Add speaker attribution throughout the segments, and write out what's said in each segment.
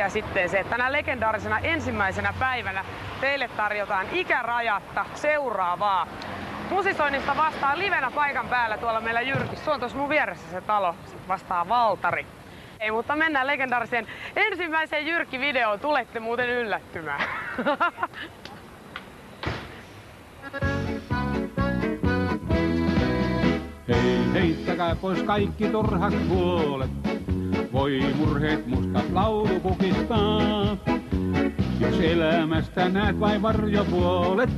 Speaker 1: Jyrkiä sitten se, että tänä legendaarisena ensimmäisenä päivänä teille tarjotaan ikärajatta seuraavaa. Musisoinnista vastaa livenä paikan päällä tuolla meillä Jyrkissä. Se on tuossa mun vieressä se talo, vastaa Valtari. Ei, mutta mennään legendaariseen ensimmäiseen Jyrki-videoon. Tulette muuten yllättymään.
Speaker 2: Hei, heittäkää pois kaikki turhat huolet. Voi murheet mustat laulupukistaa. Jos elämästä näet vain varjopuolet,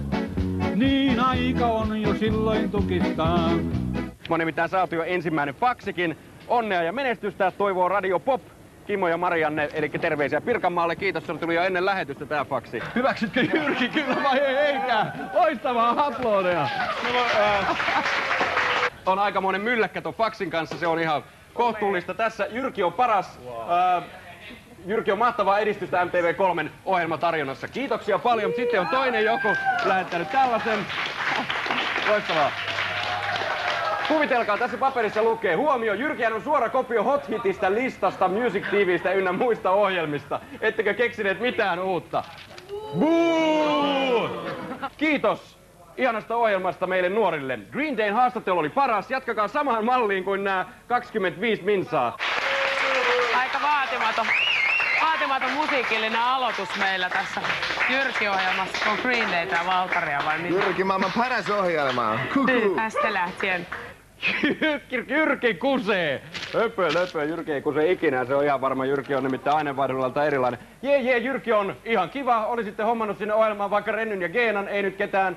Speaker 2: niin aika on jo silloin tukistaa.
Speaker 3: Mä oon nimittäin saatu jo ensimmäinen faksikin. Onnea ja menestystä toivoo Radio Pop. Kimmo ja Marianne, eli terveisiä Pirkanmaalle. Kiitos, se tuli jo ennen lähetystä tää faksi. Hyväksytkö Jyrki, kyllä vai eikä? Loistavaa, aplodeja! On aikamoinen mylläkkä ton faksin kanssa, se on ihan kohtuullista. Tässä Jyrki on paras. Jyrki on mahtavaa edistystä MTV3 ohjelmatarjonnassa. Kiitoksia paljon. Sitten on toinen joku lähettänyt tällaisen. Loistavaa. Kuvitelkaa, tässä paperissa lukee: huomio, Jyrkihän on suora kopio Hot Hitistä, listasta, Music TVstä ynnä muista ohjelmista. Ettekö keksineet mitään uutta? Buu! Kiitos ihanasta ohjelmasta meille nuorille. Green Dayn haastattelu oli paras. Jatkakaa samaan malliin kuin nämä 25 minsaa.
Speaker 1: Aika vaatimaton musiikillinen aloitus meillä tässä Jyrki-ohjelmassa. On Green Daytä ja Valtaria vai mitä?
Speaker 4: Jyrki maailman paras ohjelma.
Speaker 1: Tästä lähtien.
Speaker 3: Jyrki kusee! Löpö, Jyrki ei kuse ikinä. Se on ihan varma. Jyrki on nimittäin aineenvaihdunnalta erilainen. Jee, Jyrki on ihan kiva. Olisitte hommannut sinne ohjelmaan vaikka Rennyn ja Geenan. Ei nyt ketään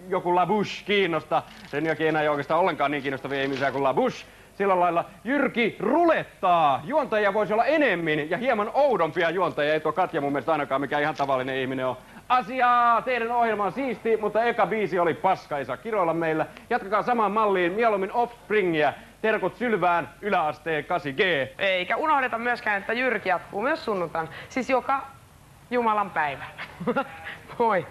Speaker 3: joku La Bouche kiinnosta. Renny ja Geena ei oikeastaan ollenkaan niin kiinnostavia ihmisiä kuin La Bouche. Sillä lailla Jyrki rulettaa. Juontajia voisi olla enemmän ja hieman oudompia juontajia. Ei tuo Katja mun mielestä ainakaan mikään ihan tavallinen ihminen on. Asiaa! Teidän ohjelma on siisti, mutta eka biisi oli paska. Ei saa kiroilla meillä. Jatkakaa samaan malliin, mieluummin Offspringia. Terkut Sylvään, yläasteen 8G.
Speaker 1: Eikä unohdeta myöskään, että Jyrki jatkuu myös sunnuntaina. Siis joka Jumalan päivä. Moi!